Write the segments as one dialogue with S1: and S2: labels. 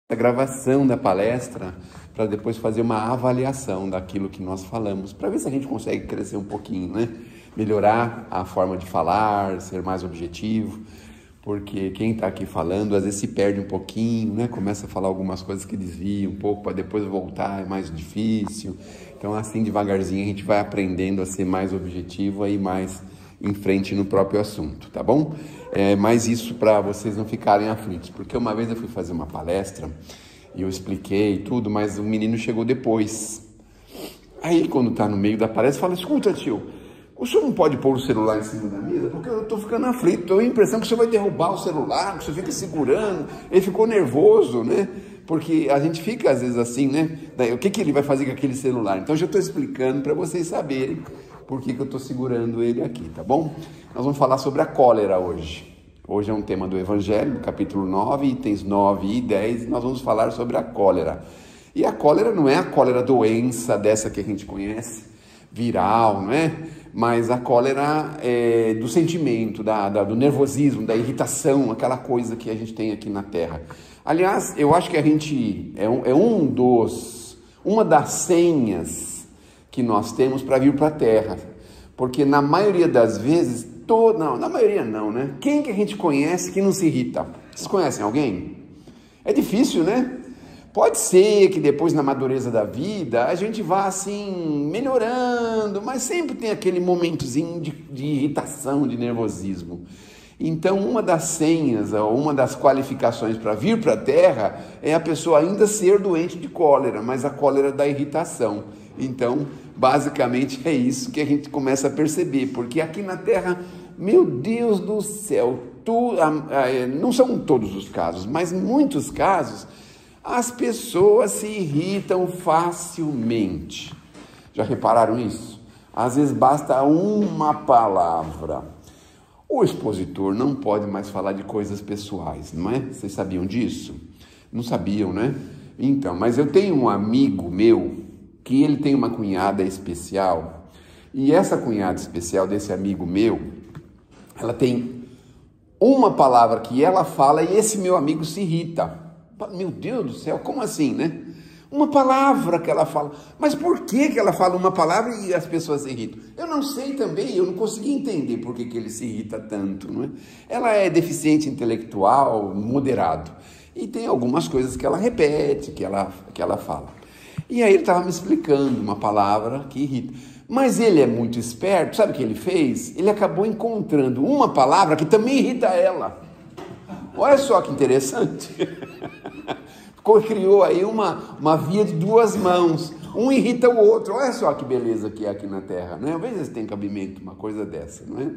S1: a gravação da palestra para depois fazer uma avaliação daquilo que nós falamos, para ver se a gente consegue crescer um pouquinho, né? Melhorar a forma de falar, ser mais objetivo, porque quem está aqui falando às vezes se perde um pouquinho, né? Começa a falar algumas coisas que desviam um pouco, para depois voltar é mais difícil. Então assim devagarzinho a gente vai aprendendo a ser mais objetivo e mais em frente no próprio assunto, tá bom? Mas isso para vocês não ficarem aflitos, porque uma vez eu fui fazer uma palestra e eu expliquei tudo, mas o menino chegou depois. Aí quando tá no meio da palestra, fala: escuta, tio, o senhor não pode pôr o celular em cima da mesa? Porque eu tô ficando aflito, tô com a impressão que o senhor vai derrubar o celular, que o senhor fica segurando. Ele ficou nervoso, né? Porque a gente fica às vezes assim, né? O que ele vai fazer com aquele celular? Então eu já estou explicando para vocês saberem por que eu estou segurando ele aqui, tá bom? Nós vamos falar sobre a cólera hoje. Hoje é um tema do Evangelho, capítulo 9, itens 9 e 10, nós vamos falar sobre a cólera. E a cólera não é a cólera doença dessa que a gente conhece, viral, não é? Mas a cólera é do sentimento, do nervosismo, da irritação, aquela coisa que a gente tem aqui na Terra. Aliás, eu acho que a gente uma das senhas que nós temos para vir para a Terra, porque na maioria das vezes, na maioria não, né? Quem que a gente conhece que não se irrita? Vocês conhecem alguém? É difícil, né? Pode ser que depois na madureza da vida a gente vá assim melhorando, mas sempre tem aquele momentozinho de irritação, de nervosismo. Então uma das senhas, ou uma das qualificações para vir para a Terra é a pessoa ainda ser doente de cólera, mas a cólera da irritação. Então, basicamente é isso que a gente começa a perceber, porque aqui na Terra, meu Deus do céu, não são todos os casos, mas muitos casos, as pessoas se irritam facilmente. Já repararam isso? Às vezes basta uma palavra. O expositor não pode mais falar de coisas pessoais, não é? Vocês sabiam disso? Não sabiam, né? Então, mas eu tenho um amigo meu que ele tem uma cunhada especial, e essa cunhada especial desse amigo meu, ela tem uma palavra que ela fala e esse meu amigo se irrita. Meu Deus do céu, como assim, né? Uma palavra que ela fala. Mas por que ela fala uma palavra e as pessoas se irritam? Eu não sei também, eu não consegui entender por que ele se irrita tanto, não é? Ela é deficiente intelectual, moderado, e tem algumas coisas que ela repete, que ela fala. E aí ele estava me explicando uma palavra que irrita. Mas ele é muito esperto, sabe o que ele fez? Ele acabou encontrando uma palavra que também irrita ela. Olha só que interessante. Criou aí uma via de duas mãos. Um irrita o outro. Olha só que beleza que é aqui na Terra, né? Às vezes tem cabimento uma coisa dessa, não é?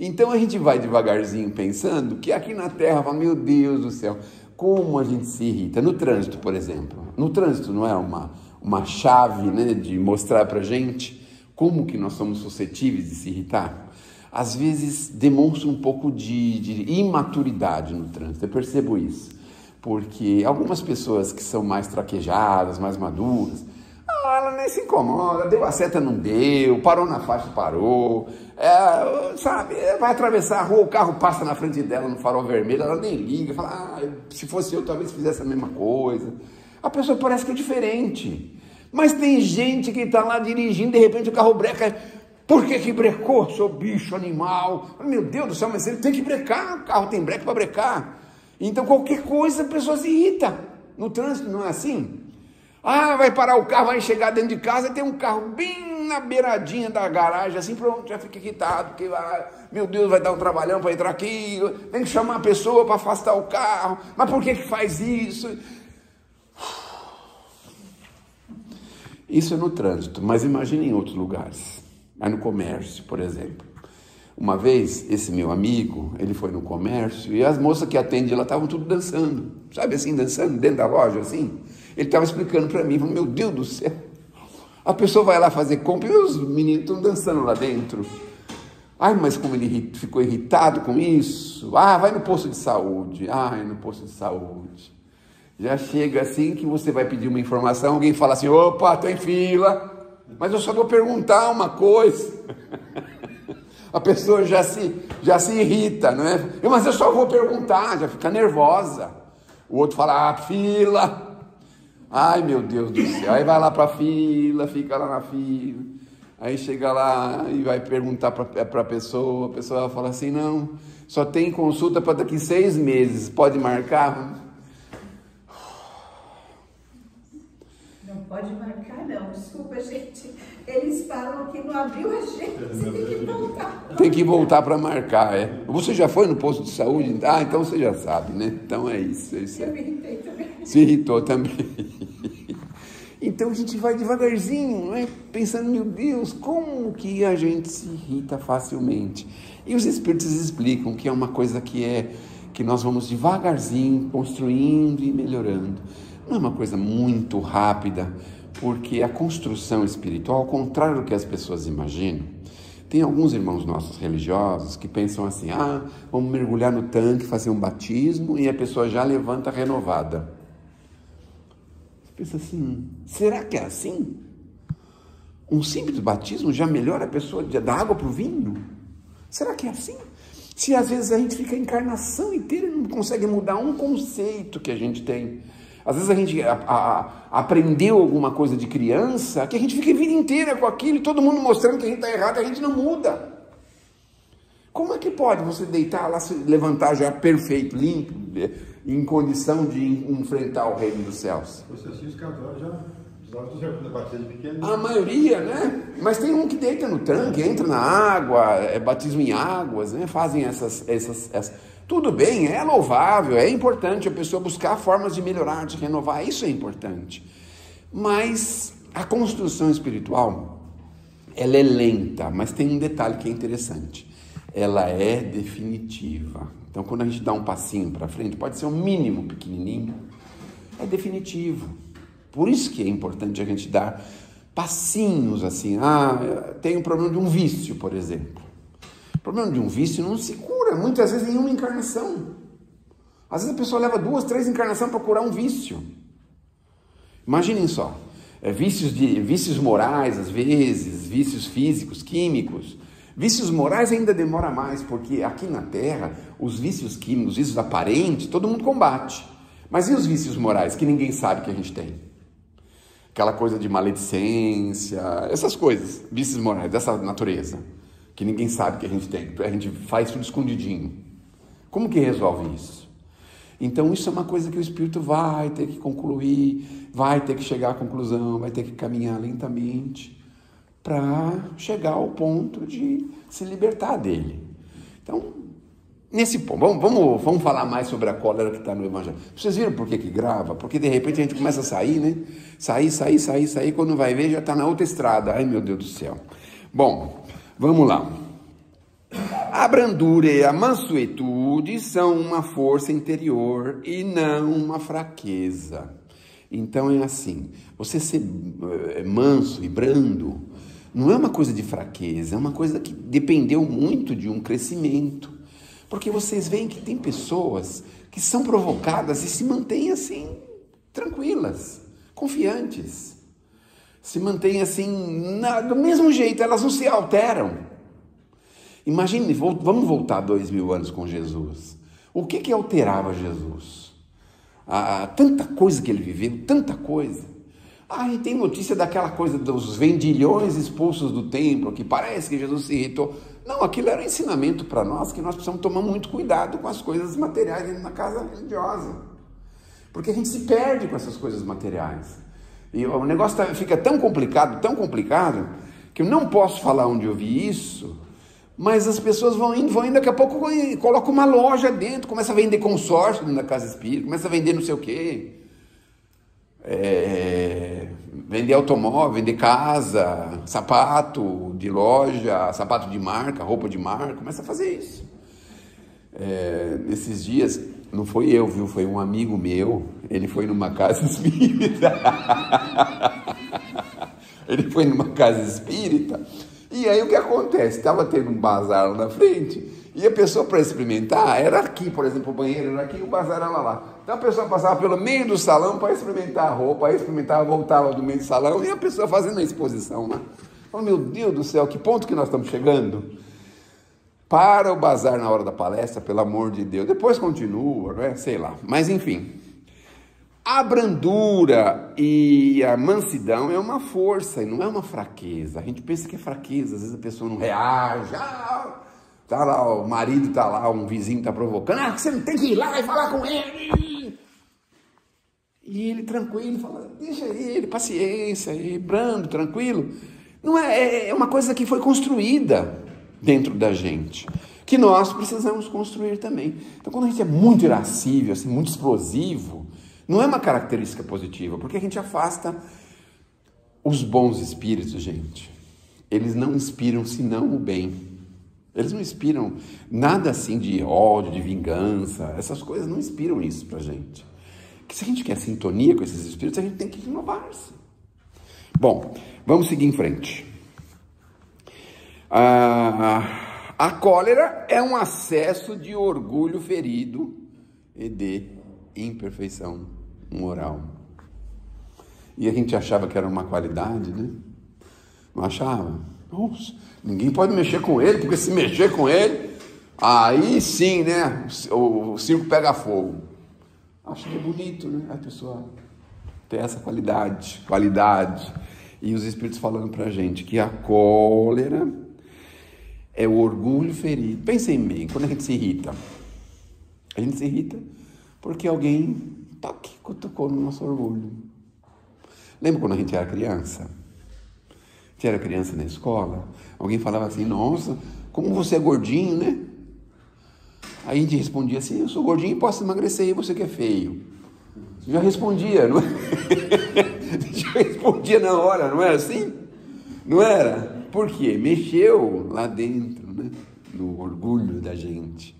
S1: Então a gente vai devagarzinho pensando que aqui na Terra, meu Deus do céu, como a gente se irrita. No trânsito, por exemplo. No trânsito não é uma chave, né, de mostrar pra gente como que nós somos suscetíveis de se irritar? Às vezes demonstra um pouco de imaturidade no trânsito, eu percebo isso. Porque algumas pessoas que são mais traquejadas, mais maduras, ela nem se incomoda, deu a seta, não deu, parou na faixa, parou, sabe, vai atravessar a rua, o carro passa na frente dela no farol vermelho, ela nem liga, fala, se fosse eu talvez fizesse a mesma coisa. A pessoa parece que é diferente, mas tem gente que está lá dirigindo, de repente o carro breca. Por que brecou, seu bicho animal? Meu Deus do céu, mas ele tem que brecar, o carro tem breque para brecar. Então qualquer coisa a pessoa se irrita. No trânsito não é assim? Vai parar o carro, vai chegar dentro de casa, tem um carro bem na beiradinha da garagem, assim, pronto, já fica irritado, porque, meu Deus, vai dar um trabalhão para entrar aqui, tem que chamar a pessoa para afastar o carro, mas por que faz isso? Isso é no trânsito, mas imagine em outros lugares. Aí no comércio, por exemplo. Uma vez, esse meu amigo, ele foi no comércio e as moças que atendem lá estavam tudo dançando. Sabe assim, dançando dentro da loja, assim? Ele estava explicando para mim, falou, meu Deus do céu. A pessoa vai lá fazer compra e os meninos estão dançando lá dentro. Mas como ele ficou irritado com isso. Vai no posto de saúde. No posto de saúde. Já chega assim que você vai pedir uma informação, alguém fala assim, opa, estou em fila. Mas eu só vou perguntar uma coisa. A pessoa já se irrita, não é? Mas eu só vou perguntar, já fica nervosa. O outro fala, fila. Ai, meu Deus do céu. Aí vai lá para a fila, fica lá na fila. Aí chega lá e vai perguntar para a pessoa vai falar assim, não, só tem consulta para daqui 6 meses, pode marcar?
S2: Não pode marcar não, desculpa gente, eles falam que não abriu a agência, tem que voltar.
S1: Tem que voltar para marcar, é. Você já foi no posto de saúde? Ah, então você já sabe, né? Então é isso.
S2: Eu me irritei também.
S1: Se irritou também. Então a gente vai devagarzinho, né? Pensando, meu Deus, como que a gente se irrita facilmente? E os espíritos explicam que é uma coisa que nós vamos devagarzinho construindo e melhorando. Não é uma coisa muito rápida, porque a construção espiritual, ao contrário do que as pessoas imaginam, tem alguns irmãos nossos religiosos que pensam assim, vamos mergulhar no tanque, fazer um batismo e a pessoa já levanta renovada. Pensa assim, será que é assim? Um simples batismo já melhora a pessoa da água para o vinho? Será que é assim? Se às vezes a gente fica a encarnação inteira e não consegue mudar um conceito que a gente tem. Às vezes a gente aprendeu alguma coisa de criança, que a gente fica a vida inteira com aquilo, e todo mundo mostrando que a gente está errado, e a gente não muda. Como é que pode você deitar lá, se levantar já perfeito, limpo, em condição de enfrentar o reino dos céus?
S3: Você assiste os casais já batida de pequeno.
S1: A maioria, né? Mas tem um que deita no tanque, entra na água, batismo em águas, né? Fazem essas. Tudo bem, é louvável, é importante a pessoa buscar formas de melhorar, de renovar, isso é importante. Mas a construção espiritual, ela é lenta, mas tem um detalhe que é interessante. Ela é definitiva. Então, quando a gente dá um passinho para frente, pode ser um mínimo pequenininho, é definitivo. Por isso que é importante a gente dar passinhos assim. Tem um problema de um vício, por exemplo. O problema de um vício não se cura, muitas vezes, em uma encarnação. Às vezes a pessoa leva 2, 3 encarnações para curar um vício. Imaginem só, vícios morais, às vezes, vícios físicos, químicos. Vícios morais ainda demora mais, porque aqui na Terra, os vícios químicos, os vícios aparentes, todo mundo combate. Mas e os vícios morais, que ninguém sabe que a gente tem? Aquela coisa de maledicência, essas coisas, vícios morais dessa natureza, que ninguém sabe que a gente faz tudo escondidinho. Como que resolve isso? Então isso é uma coisa que o Espírito vai ter que concluir, vai ter que chegar à conclusão, vai ter que caminhar lentamente, para chegar ao ponto de se libertar dele. Então, nesse ponto, vamos falar mais sobre a cólera que está no Evangelho. Vocês viram por que grava? Porque de repente a gente começa a sair, né? Sair, quando vai ver já está na outra estrada. Ai, meu Deus do céu. Bom, vamos lá. A brandura e a mansuetude são uma força interior e não uma fraqueza. Então é assim, você ser manso e brando não é uma coisa de fraqueza, é uma coisa que dependeu muito de um crescimento. Porque vocês veem que tem pessoas que são provocadas e se mantêm assim, tranquilas, confiantes. Se mantêm assim, do mesmo jeito, elas não se alteram. Imagine, vamos voltar 2000 anos com Jesus. O que alterava Jesus? Tanta coisa que ele viveu, tanta coisa. E tem notícia daquela coisa dos vendilhões expulsos do templo, que parece que Jesus se irritou. Não, aquilo era um ensinamento para nós, que nós precisamos tomar muito cuidado com as coisas materiais dentro da casa religiosa. Porque a gente se perde com essas coisas materiais. E o negócio fica tão complicado, que eu não posso falar onde eu vi isso, mas as pessoas vão indo, daqui a pouco colocam uma loja dentro, começa a vender consórcio dentro da casa espírita, começa a vender não sei o quê. Vender automóvel, vender casa, sapato de loja, sapato de marca, roupa de marca, começa a fazer isso. Esses dias, não foi eu, viu? Foi um amigo meu, ele foi numa casa espírita. Ele foi numa casa espírita, e aí o que acontece? Estava tendo um bazar lá na frente, e a pessoa para experimentar, era aqui, por exemplo, o banheiro era aqui, o bazar era lá. Então a pessoa passava pelo meio do salão para experimentar a roupa, aí experimentava, voltava do meio do salão, e a pessoa fazendo a exposição lá. Fala, meu Deus do céu, que ponto que nós estamos chegando? Para o bazar na hora da palestra, pelo amor de Deus. Depois continua, não é? Sei lá. Mas enfim, A brandura e a mansidão é uma força e não é uma fraqueza. A gente pensa que é fraqueza, às vezes a pessoa não reage, tá lá, o marido tá lá, um vizinho tá provocando, você não tem que ir lá e falar com ele. E ele tranquilo, fala, deixa ele, paciência, e brando, tranquilo. Não é uma coisa que foi construída dentro da gente, que nós precisamos construir também. Então, quando a gente é muito irascível, assim, muito explosivo, não é uma característica positiva, porque a gente afasta os bons espíritos, gente. Eles não inspiram senão o bem. Eles não inspiram nada assim de ódio, de vingança. Essas coisas não inspiram isso pra gente. Que se a gente quer sintonia com esses espíritos, a gente tem que renovar-se. Bom, vamos seguir em frente. A cólera é um acesso de orgulho ferido e de imperfeição moral. E a gente achava que era uma qualidade, né? Não achava? Nossa, ninguém pode mexer com ele, porque se mexer com ele, aí sim, né? O circo pega fogo. Acho que é bonito, né? A pessoa ter essa qualidade. E os espíritos falando pra gente que a cólera é o orgulho ferido. Pensem bem, quando a gente se irrita porque alguém cutucou no nosso orgulho. Lembra quando a gente era criança? A gente era criança na escola, alguém falava assim, nossa, como você é gordinho, né? Aí a gente respondia assim, eu sou gordinho e posso emagrecer, e você que é feio. Já respondia, não é? Já respondia na hora, não era assim? Não era? Por quê? Mexeu lá dentro, né? No orgulho da gente.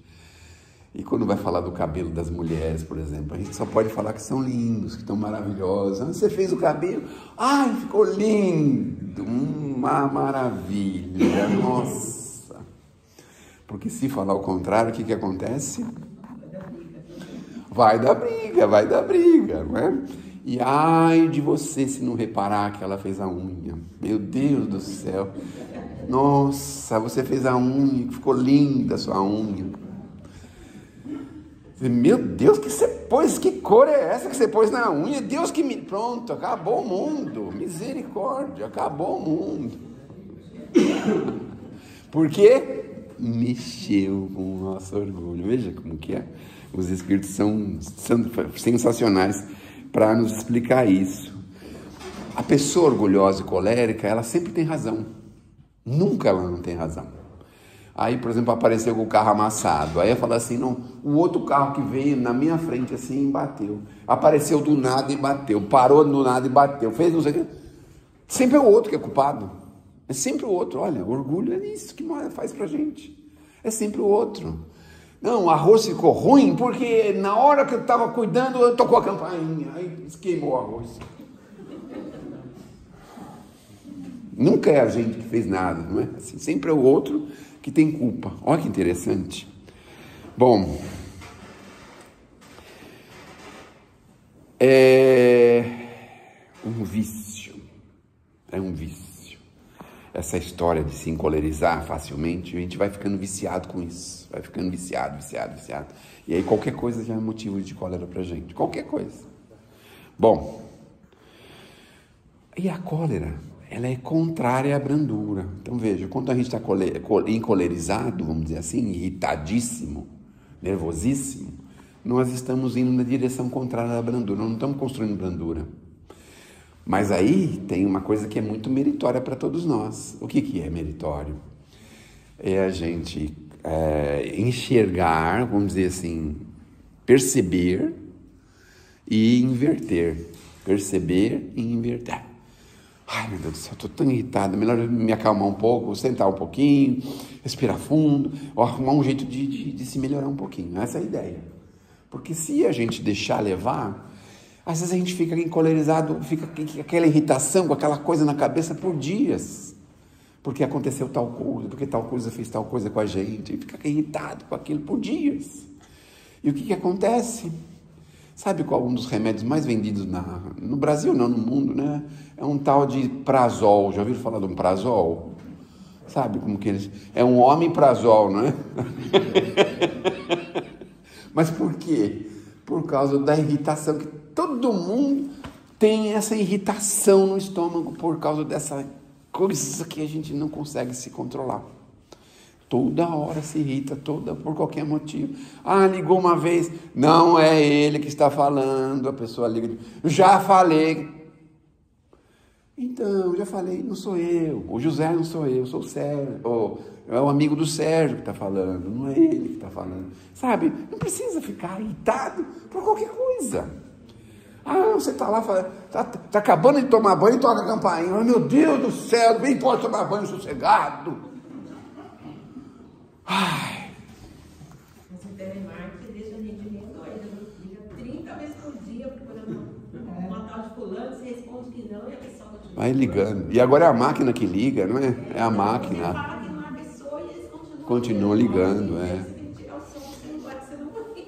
S1: E quando vai falar do cabelo das mulheres, por exemplo, a gente só pode falar que são lindos, que estão maravilhosos. Você fez o cabelo? Ai, ficou lindo! Uma maravilha! Nossa! Porque se falar o contrário, o que acontece? Vai dar briga, não é? E ai de você se não reparar que ela fez a unha. Meu Deus do céu! Nossa, você fez a unha, ficou linda a sua unha. Meu Deus, que você pôs? Que cor é essa que você pôs na unha? Deus que me... Pronto, acabou o mundo. Misericórdia, acabou o mundo. Por quê? Mexeu com o nosso orgulho. Veja como que é. Os espíritos são sensacionais para nos explicar isso. A pessoa orgulhosa e colérica, ela sempre tem razão. Nunca ela não tem razão. Aí, por exemplo, apareceu com o carro amassado. Aí eu falo assim, não, o outro carro que veio na minha frente assim, bateu. Apareceu do nada e bateu. Parou do nada e bateu. Fez não sei o que. Sempre é o outro que é culpado. É sempre o outro. Olha, orgulho é isso que faz pra gente. É sempre o outro. Não, o arroz ficou ruim porque na hora que eu estava cuidando, eu tocou a campainha. Aí queimou o arroz. Nunca é a gente que fez nada, não é? Assim, sempre é o outro que tem culpa. Olha que interessante. Bom, é um vício. Essa história de se encolerizar facilmente, a gente vai ficando viciado com isso. Vai ficando viciado. E aí qualquer coisa já é motivo de cólera pra gente. Qualquer coisa. Bom, e a cólera? Ela é contrária à brandura. Então veja, quando a gente está encolerizado, vamos dizer assim, irritadíssimo, nervosíssimo, nós estamos indo na direção contrária à brandura, nós não estamos construindo brandura. Mas aí tem uma coisa que é muito meritória para todos nós. O que é meritório? É a gente enxergar, vamos dizer assim, perceber e inverter. Perceber e inverter. Ai, meu Deus do céu, estou tão irritado, melhor me acalmar um pouco, sentar um pouquinho, respirar fundo, arrumar um jeito de se melhorar um pouquinho. Essa é a ideia. Porque se a gente deixar levar, às vezes a gente fica encolerizado, fica com aquela irritação, com aquela coisa na cabeça por dias. Porque aconteceu tal coisa, porque tal coisa fez tal coisa com a gente, e fica irritado com aquilo por dias. E o que acontece? Sabe qual um dos remédios mais vendidos no Brasil, não, no mundo, né? É um tal de Prazol. Já ouviram falar de um Prazol? Sabe como que eles... É um homem Prazol, não é? Mas por quê? Por causa da irritação, que todo mundo tem essa irritação no estômago por causa dessa coisa que a gente não consegue se controlar. Toda hora se irrita, por qualquer motivo. Ah, ligou uma vez, não é ele que está falando, a pessoa liga, já falei. Então, já falei, não sou eu, o José não sou eu, sou o Sérgio, ou é o amigo do Sérgio que está falando, não é ele que está falando. Sabe, não precisa ficar irritado por qualquer coisa. Ah, você está lá, tá acabando de tomar banho e toca a campainha. Oh, meu Deus do céu, bem pode tomar banho sossegado. Ai.
S2: Mas o telemarketing deixa a gente meio doida. Liga 30 vezes por dia procurando uma tal de fulano, você responde que não e a pessoa continua.
S1: Vai ligando. E agora é a máquina que liga, não é? É a máquina.
S2: Você fala que não é a pessoa e eles
S1: continuam ligando, é.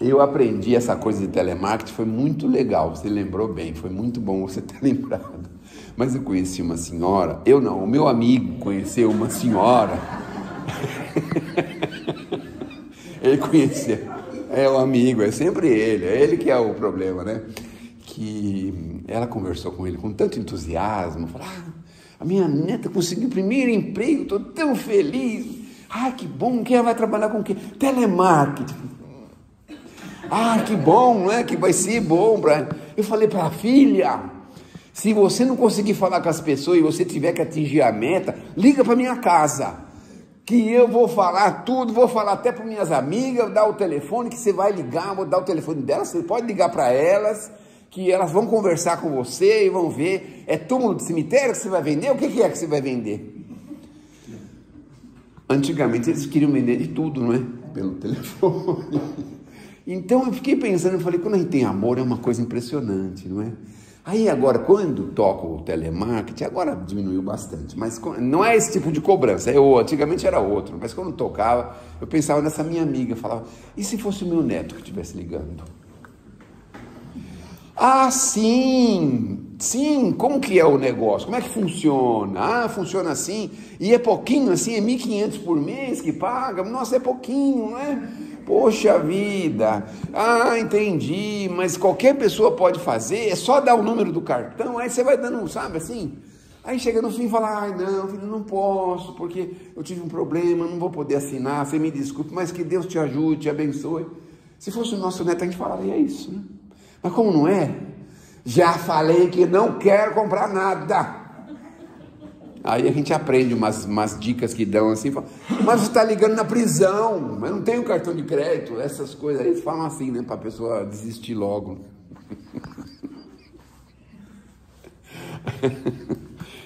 S1: Eu aprendi essa coisa de telemarketing, foi muito legal, você lembrou bem, foi muito bom você ter lembrado. Mas eu conheci uma senhora, eu não, o meu amigo conheceu uma senhora. Ele conheceu, é o amigo, é sempre ele, é ele que é o problema, né? Que ela conversou com ele com tanto entusiasmo, falou, a minha neta conseguiu o primeiro emprego, estou tão feliz. Ah, que bom, quem vai trabalhar com o quê? Telemarketing. Ah, que bom, né? Que vai ser bom. Eu falei para a filha, se você não conseguir falar com as pessoas e você tiver que atingir a meta, liga para minha casa, que eu vou falar tudo, vou falar até para minhas amigas, dar o telefone que você vai ligar, vou dar o telefone delas, você pode ligar para elas, que elas vão conversar com você e vão ver, é túmulo de cemitério que você vai vender? O que é que você vai vender? Antigamente eles queriam vender de tudo, não é? Pelo telefone. Então eu fiquei pensando, eu falei, quando a gente tem amor é uma coisa impressionante, não é? Aí agora, quando toca o telemarketing, agora diminuiu bastante, mas não é esse tipo de cobrança, antigamente era outro, mas quando tocava, eu pensava nessa minha amiga, falava, e se fosse o meu neto que estivesse ligando? Ah, sim, como que é o negócio? Como é que funciona? Ah, funciona assim, e é pouquinho assim, é 1.500 por mês que paga? Nossa, é pouquinho, não é? Poxa vida, entendi, mas qualquer pessoa pode fazer, é só dar o número do cartão, aí você vai dando, sabe assim? Aí chega no fim e fala, não, filho, não posso, porque eu tive um problema, não vou poder assinar, você me desculpe, mas que Deus te ajude, te abençoe. Se fosse o nosso neto, a gente falaria isso, né? Mas como não é? Já falei que não quero comprar nada. Aí a gente aprende umas dicas que dão assim, fala, mas você está ligando na prisão, mas não tem um cartão de crédito, essas coisas. Aí eles falam assim, né, para a pessoa desistir logo.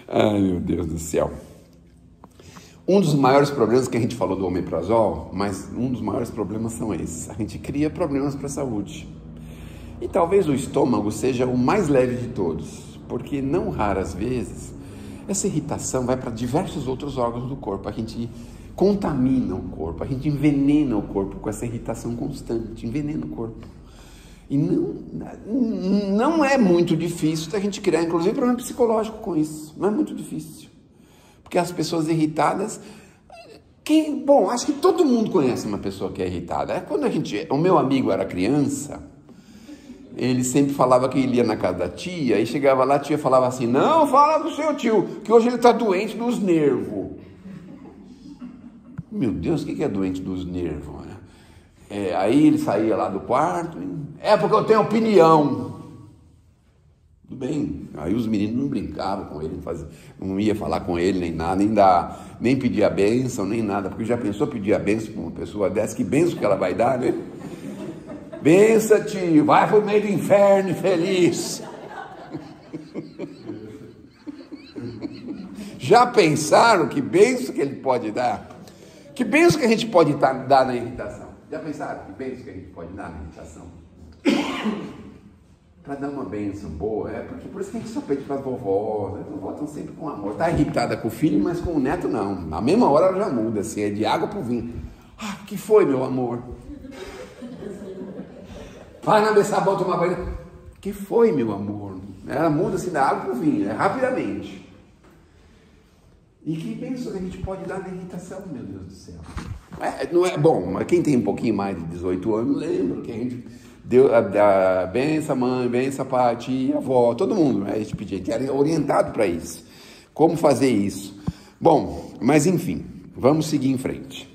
S1: Ai, meu Deus do céu. Um dos maiores problemas que a gente falou do omeprazol, mas um dos maiores problemas são esses. A gente cria problemas para a saúde. E talvez o estômago seja o mais leve de todos, porque não raras vezes essa irritação vai para diversos outros órgãos do corpo. A gente contamina o corpo, a gente envenena o corpo com essa irritação constante, envenena o corpo. E não é muito difícil da gente criar, inclusive, problema psicológico com isso. Não é muito difícil. Porque as pessoas irritadas... Bom, acho que todo mundo conhece uma pessoa que é irritada. Quando o meu amigo era criança... Ele sempre falava que ele ia na casa da tia, e chegava lá, a tia falava assim, não, fala do seu tio, que hoje ele está doente dos nervos. Meu Deus, o que é doente dos nervos? Aí ele saía lá do quarto, é porque eu tenho opinião. Tudo bem, aí os meninos não brincavam com ele, não ia falar com ele, nem nada, nem pedir a bênção, nem nada, porque já pensou pedir a bênção para uma pessoa dessa, que bênção que ela vai dar, né? Bença, tio, vai pro meio do inferno feliz. Já pensaram que benção que ele pode dar? Que benção que a gente pode dar na irritação? Já pensaram que benção que a gente pode dar na irritação? Para dar uma benção boa, porque por isso que a gente só pede para as vovós, as vovós estão sempre com amor. Está irritada com o filho, mas com o neto não. Na mesma hora ela já muda, assim, é de água para o vinho. Que foi, meu amor? Vai na Bessabão tomar banho. Que foi, meu amor? Ela muda assim da água para o vinho, rapidamente. E que bênção que a gente pode dar na irritação, meu Deus do céu. Não é bom, mas quem tem um pouquinho mais de 18 anos lembra que a gente benção mãe, benção pai, tia, avó, todo mundo, né? A gente era orientado para isso. Como fazer isso? Bom, mas enfim, vamos seguir em frente.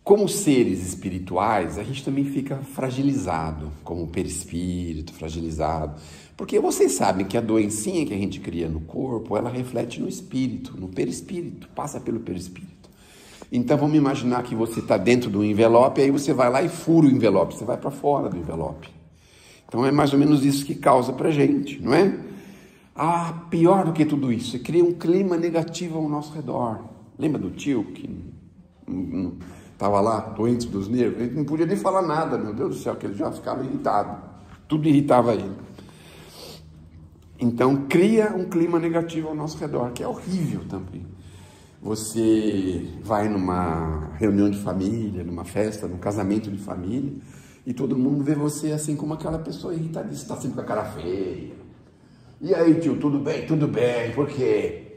S1: Como seres espirituais, a gente também fica fragilizado, como perispírito, fragilizado. Porque vocês sabem que a doencinha que a gente cria no corpo, ela reflete no espírito, no perispírito, passa pelo perispírito. Então vamos imaginar que você está dentro do envelope, aí você vai lá e fura o envelope, você vai para fora do envelope. Então é mais ou menos isso que causa pra gente, não é? Ah, pior do que tudo isso, você cria um clima negativo ao nosso redor. Lembra do tio que estava lá, doente dos nervos? Ele não podia nem falar nada, meu Deus do céu, que ele já ficava irritado. Tudo irritava ele. Então cria um clima negativo ao nosso redor, que é horrível também. Você vai numa reunião de família, numa festa, num casamento de família, e todo mundo vê você assim como aquela pessoa irritada, está sempre com a cara feia. E aí, tio, tudo bem? Tudo bem, por quê?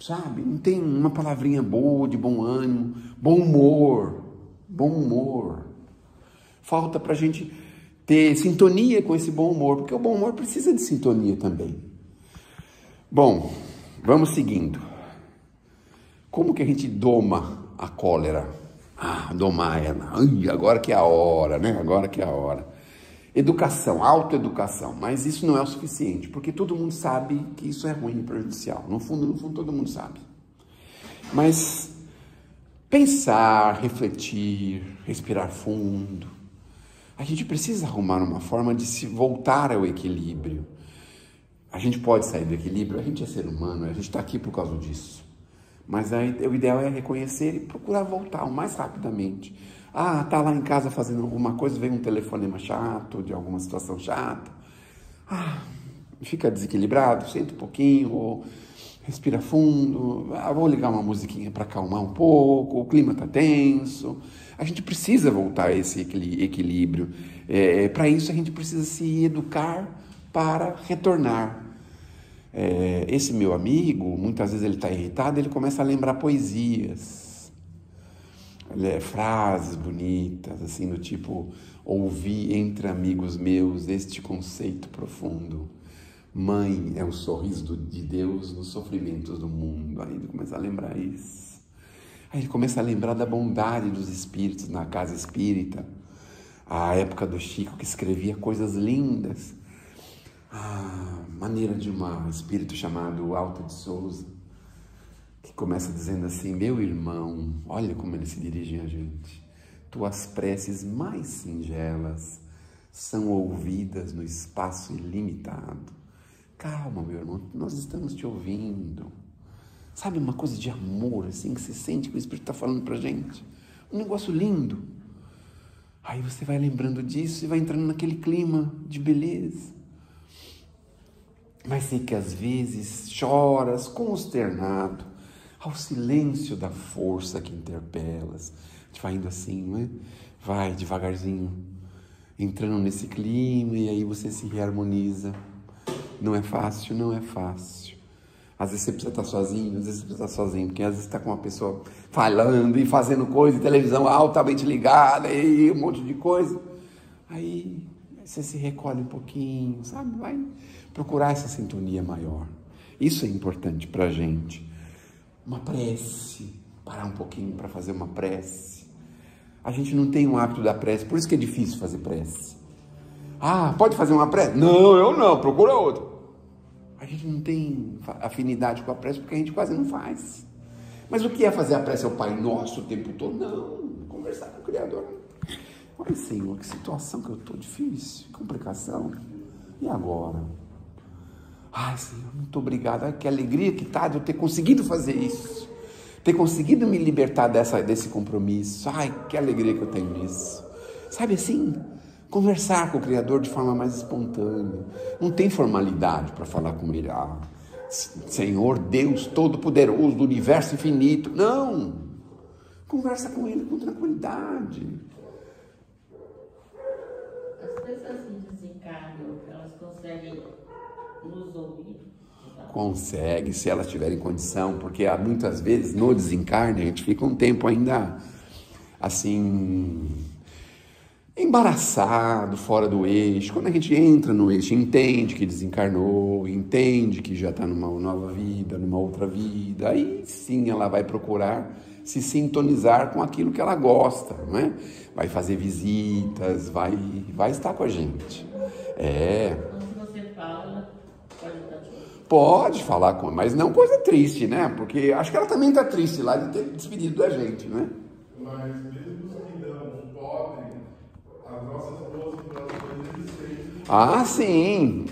S1: Sabe, não tem uma palavrinha boa, de bom ânimo, bom humor, bom humor. Falta pra gente ter sintonia com esse bom humor, porque o bom humor precisa de sintonia também. Bom, vamos seguindo. Como que a gente doma a cólera? Ah, domar ela. Ai, agora que é a hora, né? Agora que é a hora. Educação, autoeducação. Mas isso não é o suficiente, porque todo mundo sabe que isso é ruim e prejudicial. No fundo, todo mundo sabe. Mas pensar, refletir, respirar fundo. A gente precisa arrumar uma forma de se voltar ao equilíbrio. A gente pode sair do equilíbrio, a gente é ser humano, a gente está aqui por causa disso. Mas o ideal é reconhecer e procurar voltar o mais rapidamente. Ah, tá lá em casa fazendo alguma coisa, vem um telefonema chato, de alguma situação chata. Ah, fica desequilibrado, senta um pouquinho, ou respira fundo. Ah, vou ligar uma musiquinha para acalmar um pouco, o clima tá tenso. A gente precisa voltar a esse equilíbrio. Para isso a gente precisa se educar para retornar. Esse meu amigo, muitas vezes ele está irritado, ele começa a lembrar poesias, frases bonitas, assim, do tipo, ouvi entre amigos meus este conceito profundo. Mãe é o sorriso de Deus nos sofrimentos do mundo. Aí ele começa a lembrar isso. Aí ele começa a lembrar da bondade dos espíritos na casa espírita. A época do Chico, que escrevia coisas lindas. A maneira de um espírito chamado Alto de Souza, que começa dizendo assim: meu irmão, olha como eles se dirigem a gente. Tuas preces mais singelas são ouvidas no espaço ilimitado. Calma, meu irmão, nós estamos te ouvindo. Sabe, uma coisa de amor, assim, que você sente que o Espírito está falando pra gente. Um negócio lindo. Aí você vai lembrando disso e vai entrando naquele clima de beleza. Mas sei que às vezes choras consternado ao silêncio da força que interpelas. A gente vai indo assim, não é? Vai devagarzinho, entrando nesse clima, e aí você se reharmoniza. Não é fácil, não é fácil. Às vezes você precisa estar sozinho, às vezes você precisa estar sozinho, porque às vezes você está com uma pessoa falando e fazendo coisa, e televisão altamente ligada, e um monte de coisa. Aí você se recolhe um pouquinho, sabe? Vai procurar essa sintonia maior. Isso é importante para a gente. Uma prece, parar um pouquinho para fazer uma prece. A gente não tem um hábito da prece, por isso que é difícil fazer prece. Ah, pode fazer uma prece? Não, eu não, procura outra. A gente não tem afinidade com a prece porque a gente quase não faz. Mas o que é fazer a prece ao Pai Nosso o tempo todo? Não, conversar com o Criador. Olha, Senhor, que situação que eu estou, difícil, que complicação. E agora? Ai, Senhor, muito obrigado. Ai, que alegria que está de eu ter conseguido fazer isso. Ter conseguido me libertar desse compromisso. Ai, que alegria que eu tenho nisso. Sabe assim? Conversar com o Criador de forma mais espontânea. Não tem formalidade para falar com Ele. Ah, Senhor Deus Todo-Poderoso do Universo Infinito. Não! Conversa com Ele com tranquilidade.
S2: As pessoas que desencarnam, elas conseguem nos ouvir?
S1: Consegue, se elas tiverem condição, porque muitas vezes no desencarne a gente fica um tempo ainda assim, embaraçado, fora do eixo. Quando a gente entra no eixo, entende que desencarnou, entende que já está numa nova vida, numa outra vida, aí sim ela vai procurar se sintonizar com aquilo que ela gosta, não é? Vai fazer visitas, vai estar com a gente.
S2: Então, se você fala, pode estar
S1: Pode falar com, mas não coisa triste, né? Porque acho que ela também está triste lá de ter despedido da gente, né?
S4: Mas mesmo os que não podem, as nossas boas vibrações eles sentem.
S1: Ah, sim.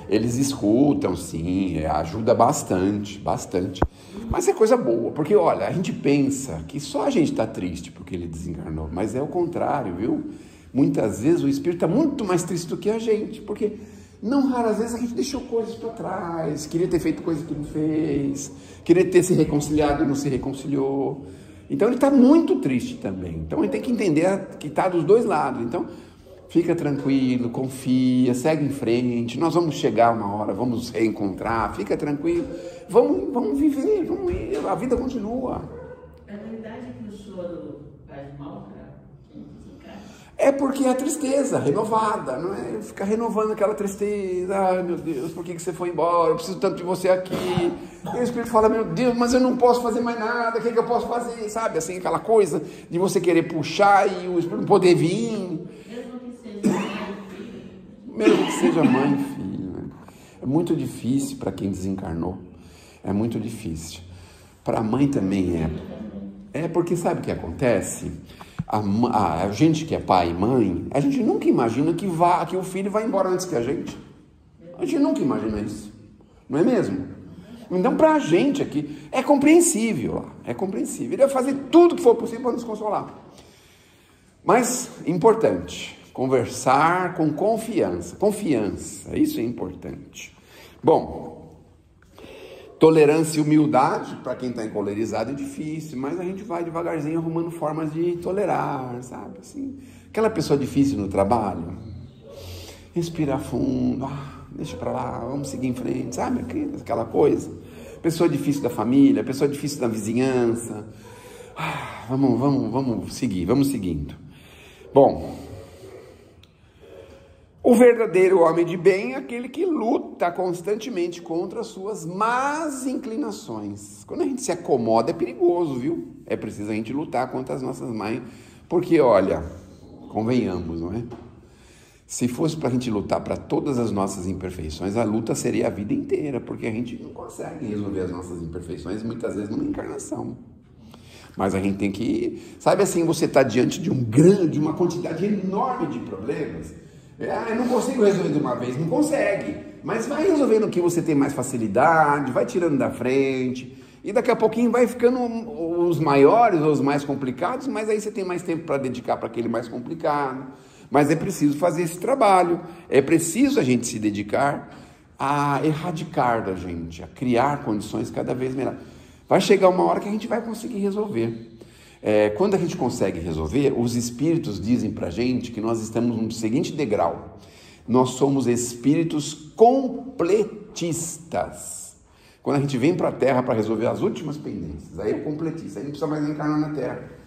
S1: Eles escutam, sim, ajuda bastante, bastante. Mas é coisa boa, porque olha, a gente pensa que só a gente está triste porque ele desencarnou, mas é o contrário, viu? Muitas vezes o espírito está muito mais triste do que a gente, porque não raras vezes a gente deixou coisas para trás, queria ter feito coisa que não fez, queria ter se reconciliado e não se reconciliou. Então ele está muito triste também. Então a gente tem que entender que está dos dois lados. Então fica tranquilo, confia, segue em frente. Nós vamos chegar uma hora, vamos nos reencontrar. Fica tranquilo, vamos viver, a vida continua.
S2: É verdade que o choro faz mal para quem desencarna?
S1: É porque é a tristeza renovada, não é? Fica renovando aquela tristeza. Ai, meu Deus, por que você foi embora? Eu preciso tanto de você aqui. E o Espírito fala, meu Deus, mas eu não posso fazer mais nada. O que eu posso fazer? Sabe, assim, aquela coisa de você querer puxar e o Espírito não poder vir.
S2: Mesmo que seja mãe e filho.
S1: Mesmo que seja mãe e filho. Né? É muito difícil para quem desencarnou. É muito difícil. Para a mãe também é. É porque sabe o que acontece? A gente que é pai e mãe, a gente nunca imagina que o filho vai embora antes que a gente. A gente nunca imagina isso. Não é mesmo? Então, para a gente aqui, é compreensível. É compreensível. Ele vai fazer tudo que for possível para nos consolar. Mas, importante, conversar com confiança. Confiança, isso é importante. Bom, tolerância e humildade, para quem está encolerizado é difícil, mas a gente vai devagarzinho arrumando formas de tolerar, sabe? Assim, aquela pessoa difícil no trabalho, respira fundo, deixa para lá, vamos seguir em frente, sabe? Aquela coisa. Pessoa difícil da família, pessoa difícil da vizinhança, vamos seguir, vamos seguindo. Bom, o verdadeiro homem de bem é aquele que luta constantemente contra as suas más inclinações. Quando a gente se acomoda é perigoso, viu? É preciso a gente lutar contra as nossas más, porque olha, convenhamos, não é? Se fosse para a gente lutar para todas as nossas imperfeições, a luta seria a vida inteira, porque a gente não consegue resolver as nossas imperfeições, muitas vezes numa encarnação. Mas a gente tem que, sabe assim, você está diante de uma quantidade enorme de problemas. Eu não consigo resolver de uma vez, não consegue, mas vai resolvendo o que você tem mais facilidade, vai tirando da frente, e daqui a pouquinho vai ficando os maiores ou os mais complicados, mas aí você tem mais tempo para dedicar para aquele mais complicado. Mas é preciso fazer esse trabalho, é preciso a gente se dedicar a erradicar da gente, a criar condições cada vez melhores. Vai chegar uma hora que a gente vai conseguir resolver. Quando a gente consegue resolver, os espíritos dizem para a gente que nós estamos no seguinte degrau: nós somos espíritos completistas. Quando a gente vem para a Terra para resolver as últimas pendências, aí é completista, aí não precisa mais encarnar na Terra.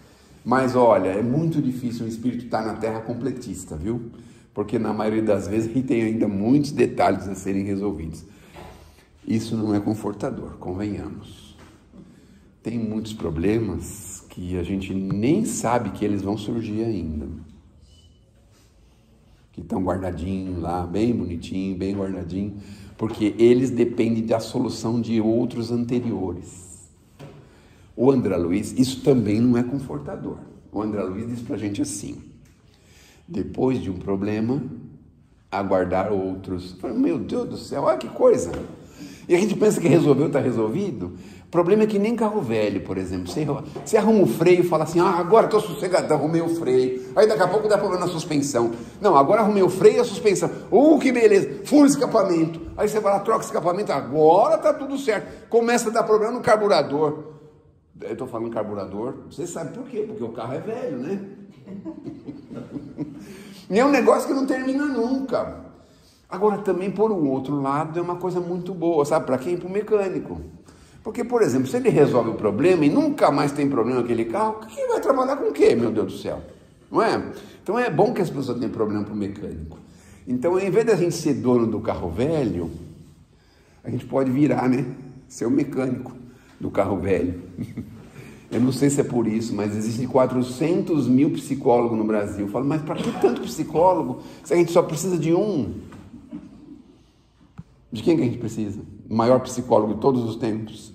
S1: Mas olha, é muito difícil um espírito estar na Terra completista, viu? Porque na maioria das vezes ele tem ainda muitos detalhes a serem resolvidos. Isso não é confortador, convenhamos. Tem muitos problemas que a gente nem sabe que eles vão surgir ainda. Que estão guardadinhos lá, bem bonitinho, bem guardadinho, porque eles dependem da solução de outros anteriores. O André Luiz, isso também não é confortador. O André Luiz diz pra gente assim: depois de um problema, aguardar outros. Meu Deus do céu, olha que coisa! E a gente pensa que resolveu, está resolvido. O problema é que nem carro velho, por exemplo. Você arruma o freio e fala assim: agora estou sossegado, arrumei o freio. Aí daqui a pouco dá problema na suspensão. Não, agora arrumei o freio e a suspensão. Que beleza, fura o escapamento. Aí você vai lá, troca o escapamento, agora está tudo certo. Começa a dar problema no carburador. Eu estou falando carburador, você sabe por quê? Porque o carro é velho, né? E é um negócio que não termina nunca. Agora também, por um outro lado, é uma coisa muito boa, sabe para quem? Para o mecânico. Porque, por exemplo, se ele resolve o problema e nunca mais tem problema aquele carro, quem vai trabalhar com o quê, meu Deus do céu? Não é? Então é bom que as pessoas tenham problema para o mecânico. Então, em vez da gente ser dono do carro velho, a gente pode virar, né? Ser o mecânico do carro velho. Eu não sei se é por isso, mas existem 400 mil psicólogos no Brasil. Eu falo, mas para que tanto psicólogo se a gente só precisa de um? De quem que a gente precisa? O maior psicólogo de todos os tempos.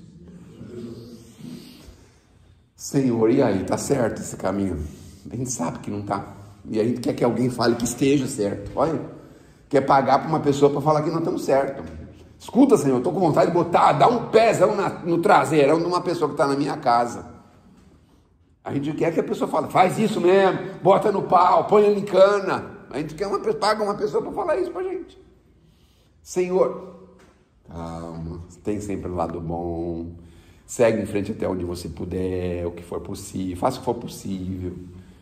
S1: Senhor, e aí? Tá certo esse caminho? A gente sabe que não tá. E a gente quer que alguém fale que esteja certo. Olha, quer pagar para uma pessoa para falar que não estamos certo. Escuta, Senhor, eu estou com vontade de botar, dar um pézão no traseirão de uma pessoa que está na minha casa. A gente quer que a pessoa fale, faz isso mesmo, bota no pau, põe ele em cana. A gente quer paga uma pessoa para falar isso para a gente. Senhor, calma, tem sempre o lado bom, segue em frente até onde você puder, o que for possível, faça o que for possível,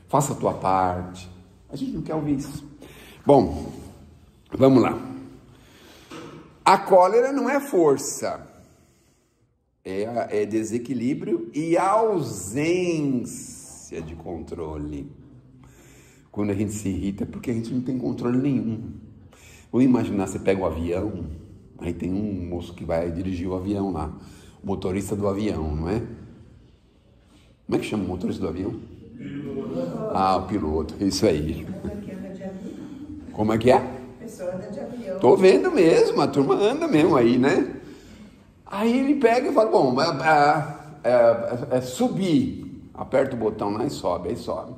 S1: faça a tua parte. A gente não quer ouvir isso. Bom, vamos lá. A cólera não é força, é desequilíbrio e ausência de controle. Quando a gente se irrita é porque a gente não tem controle nenhum. Vamos imaginar, você pega o avião, aí tem um moço que vai dirigir o avião lá, o motorista do avião, não é? Como é que chama o motorista do avião? Ah, o piloto, isso aí. Como é que é?
S2: Pessoa anda de avião.
S1: Tô vendo mesmo, a turma anda mesmo aí, né? Aí ele pega e fala, bom, subir, aperta o botão lá e sobe, aí sobe.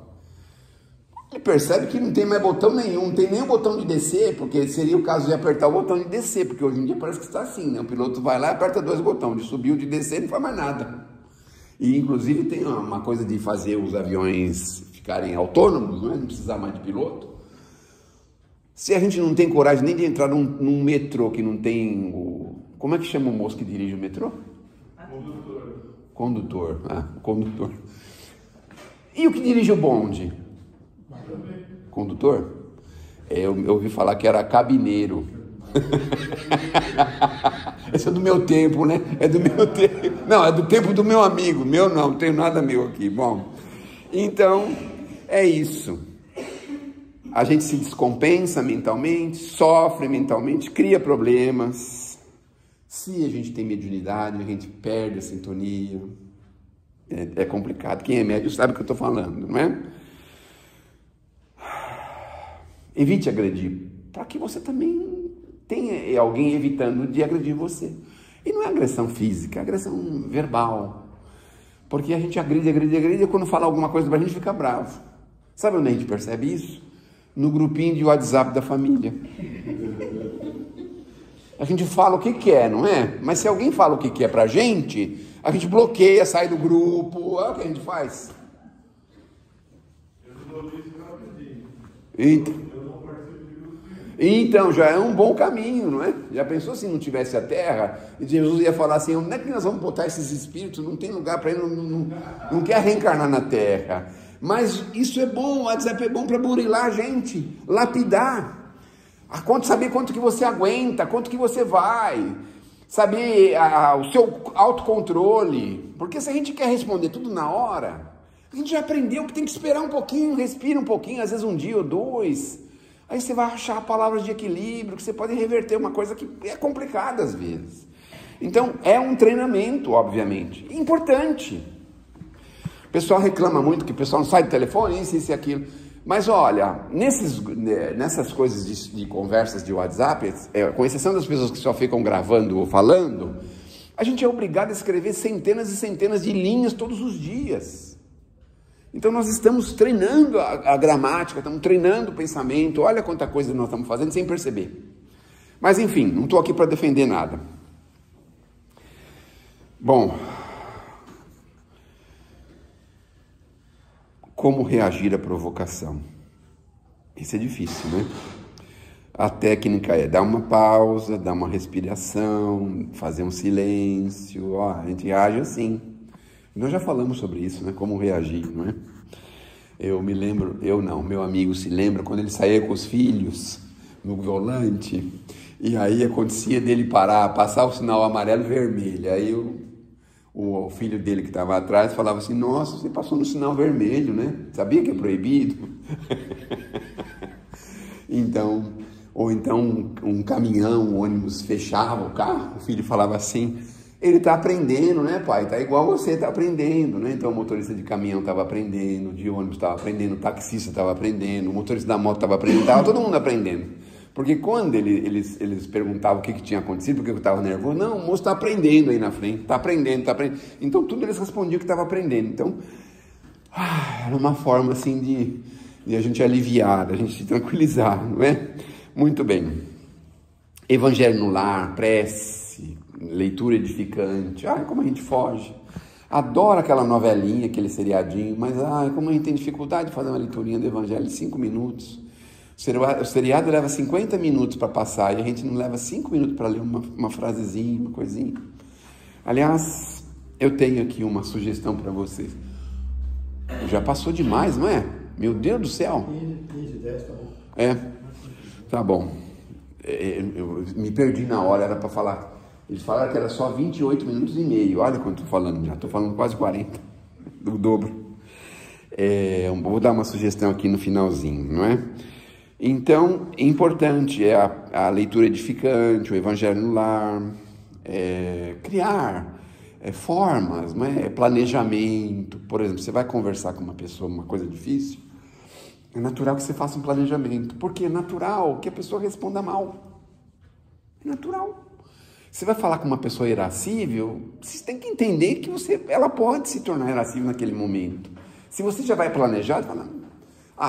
S1: Ele percebe que não tem mais botão nenhum, não tem nem o botão de descer, porque seria o caso de apertar o botão de descer, porque hoje em dia parece que está assim, né? O piloto vai lá e aperta 2 botões, de subir ou de descer, não faz mais nada. E inclusive tem uma coisa de fazer os aviões ficarem autônomos, não é? Não precisar mais de piloto. Se a gente não tem coragem nem de entrar num metrô que não tem o... Como é que chama o moço que dirige o metrô? Condutor. Condutor. E o que dirige o bonde? Condutor? Eu ouvi falar que era cabineiro. Esse é do meu tempo, né? É do meu tempo. Não, é do tempo do meu amigo. Meu não tenho nada meu aqui. Bom, então é isso. A gente se descompensa mentalmente, sofre mentalmente, cria problemas. Se a gente tem mediunidade, a gente perde a sintonia. É complicado. Quem é médium sabe o que eu estou falando, não é? Evite agredir, para que você também tenha alguém evitando de agredir você. E não é agressão física, é agressão verbal. Porque a gente agride, e quando fala alguma coisa pra gente fica bravo. Sabe onde a gente percebe isso? No grupinho de WhatsApp da família. A gente fala o que quer, não é? Mas se alguém fala o que quer pra gente, a gente bloqueia, sai do grupo. Olha o que a gente faz. Então, já é um bom caminho, não é? Já pensou se não tivesse a terra? E Jesus ia falar assim, onde é que nós vamos botar esses espíritos? Não tem lugar para ele, não quer reencarnar na terra. Mas isso é bom, o WhatsApp é bom para burilar a gente, lapidar. Saber quanto que você aguenta, quanto que você vai. Saber o seu autocontrole. Porque se a gente quer responder tudo na hora, a gente já aprendeu que tem que esperar um pouquinho, respira um pouquinho, às vezes um dia ou 2. Aí você vai achar palavras de equilíbrio, que você pode reverter uma coisa que é complicada às vezes. Então, é um treinamento, obviamente, importante. O pessoal reclama muito que o pessoal não sai do telefone, isso e aquilo. Mas olha, nessas coisas de conversas de WhatsApp, com exceção das pessoas que só ficam gravando ou falando, a gente é obrigado a escrever centenas e centenas de linhas todos os dias. Então nós estamos treinando a gramática, estamos treinando o pensamento, olha quanta coisa nós estamos fazendo sem perceber. Mas enfim, não estou aqui para defender nada. Bom, como reagir à provocação? Isso é difícil, né? A técnica é dar uma pausa, dar uma respiração, fazer um silêncio, a gente reage assim. Nós já falamos sobre isso, né? Como reagir, não é? Eu me lembro, meu amigo se lembra quando ele saía com os filhos no volante, e aí acontecia dele passar o sinal amarelo e vermelho. Aí O filho dele que estava atrás falava assim, nossa, você passou no sinal vermelho, né? Sabia que é proibido? Então, ou então um caminhão, um ônibus fechava o carro, o filho falava assim, ele está aprendendo, né, pai? Está igual você está aprendendo, né? Então o motorista de caminhão estava aprendendo, de ônibus estava aprendendo, o taxista estava aprendendo, o motorista da moto estava aprendendo, estava todo mundo aprendendo. Porque quando eles perguntavam o que tinha acontecido, porque eu estava nervoso, não, o moço está aprendendo aí na frente, está aprendendo, está aprendendo. Então tudo eles respondiam que estava aprendendo. Então, era uma forma assim de a gente aliviar, da gente se tranquilizar, não é? Muito bem. Evangelho no lar, prece, leitura edificante. Como a gente foge. Adoro aquela novelinha, aquele seriadinho, mas como a gente tem dificuldade de fazer uma leiturinha do Evangelho de 5 minutos. O seriado leva 50 minutos para passar e a gente não leva 5 minutos para ler uma frasezinha, uma coisinha. Aliás, eu tenho aqui uma sugestão para vocês. Já passou demais, não é? Meu Deus do céu.
S3: 15, 10, tá bom.
S1: Tá bom. Eu me perdi na hora, era para falar. Eles falaram que era só 28 minutos e meio. Olha quanto estou falando, já estou falando quase 40, do dobro. Vou dar uma sugestão aqui no finalzinho, não é? Então, é importante a leitura edificante, o Evangelho no lar, criar formas, não é? Planejamento. Por exemplo, você vai conversar com uma pessoa, uma coisa difícil, é natural que você faça um planejamento, porque é natural que a pessoa responda mal. É natural. Você vai falar com uma pessoa irascível, você tem que entender que ela pode se tornar irascível naquele momento. Se você já vai planejado, fala,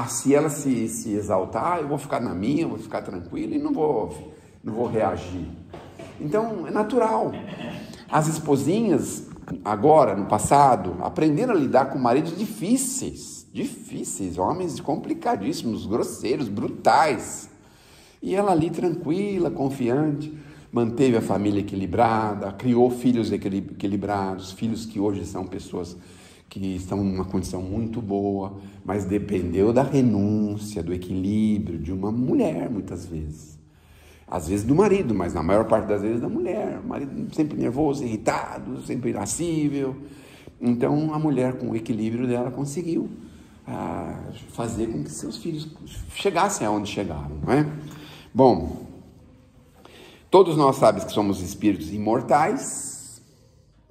S1: se ela se exaltar, eu vou ficar na minha, eu vou ficar tranquilo e não vou reagir. Então, é natural. As esposinhas, agora, no passado, aprenderam a lidar com maridos difíceis, homens complicadíssimos, grosseiros, brutais. E ela ali tranquila, confiante, manteve a família equilibrada, criou filhos equilibrados, filhos que hoje são pessoas que estão numa condição muito boa, mas dependeu da renúncia, do equilíbrio de uma mulher, muitas vezes. Às vezes do marido, mas na maior parte das vezes da mulher. O marido sempre nervoso, irritado, sempre irascível. Então a mulher, com o equilíbrio dela, conseguiu fazer com que seus filhos chegassem aonde chegaram, não é? Bom, todos nós sabemos que somos espíritos imortais.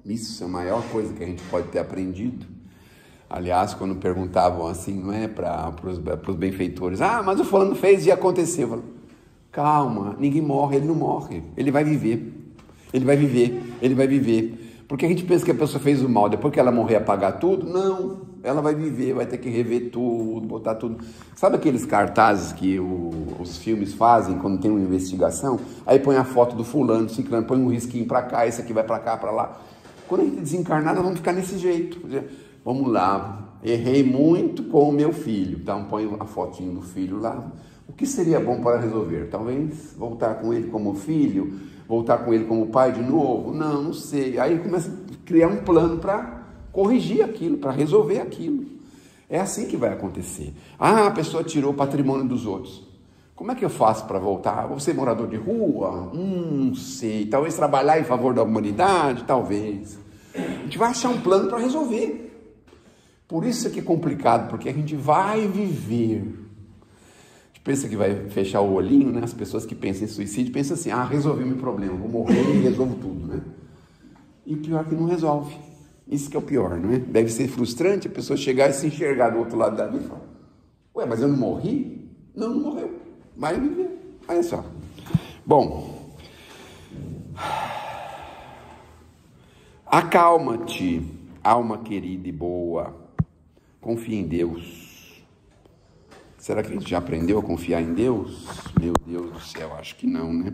S1: Isso é a maior coisa que a gente pode ter aprendido. Aliás, quando perguntavam assim, não é, para os benfeitores, mas o fulano fez e aconteceu. Falo, calma, ninguém morre, ele não morre, ele vai viver. Porque a gente pensa que a pessoa fez o mal, depois que ela morrer apagar tudo? Não, ela vai viver, vai ter que rever tudo, botar tudo. Sabe aqueles cartazes que os filmes fazem quando tem uma investigação? Aí põe a foto do fulano, ciclano, põe um risquinho para cá, esse aqui vai para cá, para lá. Quando a gente desencarnar, nós vamos ficar nesse jeito. Vamos lá, errei muito com o meu filho. Então põe a fotinho do filho lá. O que seria bom para resolver? Talvez voltar com ele como filho, voltar com ele como pai de novo? Não sei. Aí começa a criar um plano para corrigir aquilo, para resolver aquilo. É assim que vai acontecer. A pessoa tirou o patrimônio dos outros. Como é que eu faço para voltar? Vou ser morador de rua? Não sei. Talvez trabalhar em favor da humanidade? Talvez. A gente vai achar um plano para resolver. Por isso é que é complicado, porque a gente vai viver. A gente pensa que vai fechar o olhinho, né? As pessoas que pensam em suicídio pensam assim, resolvi meu problema, vou morrer e resolvo tudo, né? E o pior é que não resolve. Isso que é o pior, não é? Deve ser frustrante a pessoa chegar e se enxergar do outro lado da vida e falar, mas eu não morri? Não morreu. Vai viver. Olha só. Bom. Acalma-te, alma querida e boa. Confia em Deus. Será que a gente já aprendeu a confiar em Deus? Meu Deus do céu, acho que não, né?